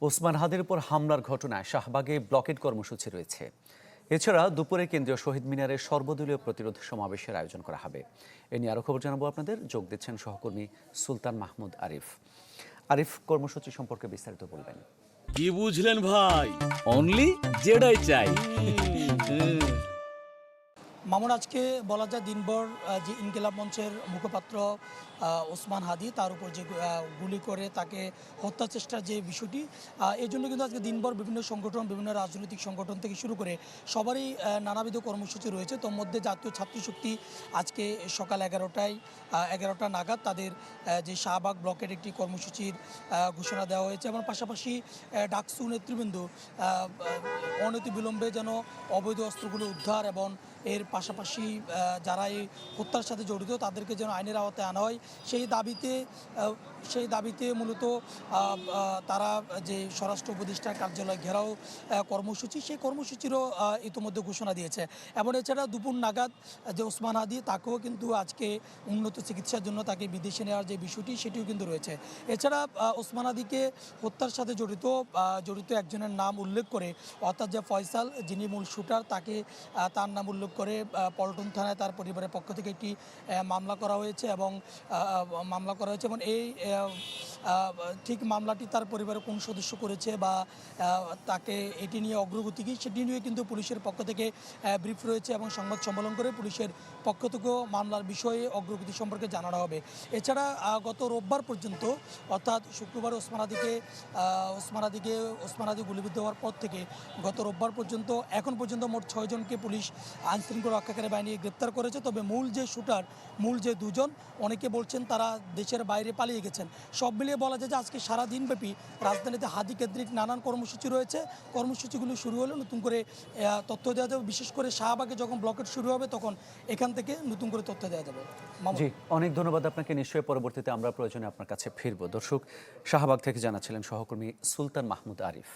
ওসমান হাদির উপর হামলার ঘটনায় শাহবাগে ব্লকেড কর্মসূচি রয়েছে। এছাড়া দুপুরে কেন্দ্রীয় শহীদ মিনারে সর্বদলীয় প্রতিরোধ সমাবেশের আয়োজন করা হবে। এ নিয়ে আরও খবর জানাবো আপনাদের। যোগ দিচ্ছেন সহকর্মী সুলতান মাহমুদ আরিফ। আরিফ, কর্মসূচি সম্পর্কে বিস্তারিত বলবেন। কি বুঝলেন ভাই? অনলি যেটাই চাই। মামুন, আজকে বলা যায় দিনভর যে ইনকিলাব মঞ্চের মুখপাত্র ওসমান হাদি, তার উপর যে গুলি করে তাকে হত্যা চেষ্টার যে বিষয়টি, এই জন্য কিন্তু আজকে দিনভর বিভিন্ন সংগঠন, বিভিন্ন রাজনৈতিক সংগঠন থেকে শুরু করে সবারই নানাবিধ কর্মসূচি রয়েছে। তোর মধ্যে জাতীয় ছাত্র শক্তি আজকে সকাল 11টা নাগাদ তাদের যে শাহবাগ ব্লকের একটি কর্মসূচির ঘোষণা দেওয়া হয়েছে এবং পাশাপাশি ডাকসু নেতৃবৃন্দ অনতিবিলম্বে যেন অবৈধ অস্ত্রগুলো উদ্ধার এবং এর পাশাপাশি যারা এই হত্যার সাথে জড়িত তাদেরকে যেন আইনের আওতায় আনা হয়, সেই দাবিতে মূলত তারা যে স্বরাষ্ট্র উপদেষ্টার কার্যালয় ঘেরাও কর্মসূচি, সেই কর্মসূচিরও ইতিমধ্যে ঘোষণা দিয়েছে। এবং এছাড়া দুপুর নাগাদ যে ওসমান হাদি, তাকেও কিন্তু আজকে উন্নত চিকিৎসার জন্য তাকে বিদেশে নেওয়ার যে বিষয়টি, সেটিও কিন্তু রয়েছে। এছাড়া ওসমান হাদিকে হত্যার সাথে জড়িত একজনের নাম উল্লেখ করে, অর্থাৎ যে ফয়সাল, যিনি মূল শুটার, তার নাম উল্লেখ করে পল্টন থানায় তার পরিবারের পক্ষ থেকে একটি মামলা করা হয়েছে এবং এই ঠিক মামলাটি তার পরিবারের কোন সদস্য করেছে বা তাকে এটি নিয়ে অগ্রগতি কী, সেটি নিয়ে কিন্তু পুলিশের পক্ষ থেকে ব্রিফ রয়েছে এবং সংবাদ সম্মেলন করে পুলিশের পক্ষ থেকেও মামলার বিষয়ে অগ্রগতি সম্পর্কে জানানো হবে। এছাড়া গত রোববার পর্যন্ত, অর্থাৎ শুক্রবার ওসমান হাদি গুলিবিদ্ধ হওয়ার পর থেকে গত রোববার পর্যন্ত এখন পর্যন্ত মোট 6 জনকে পুলিশ আইনশৃঙ্খলা রক্ষাকারী বাহিনী গ্রেপ্তার করেছে। তবে মূল যে দুজন, অনেকে বলছেন তারা দেশের বাইরে পালিয়ে গেছেন। সব মিলিয়ে বলা যায় যে আজকে সারা দিনব্যাপী রাজধানীতে হাদি কেন্দ্রিক নানান কর্মসূচি রয়েছে। কর্মসূচিগুলো শুরু হলে নতুন করে তথ্য দেওয়া যাবে। বিশেষ করে শাহবাগে যখন ব্লকেট শুরু হবে তখন এখান থেকে নতুন করে তথ্য দেওয়া যাবে। জি, অনেক ধন্যবাদ আপনাকে। নিশ্চয়ই পরবর্তীতে আমরা প্রয়োজনে আপনার কাছে ফিরব। দর্শক, শাহবাগ থেকে জানাচ্ছিলেন সহকর্মী সুলতান মাহমুদ আরিফ।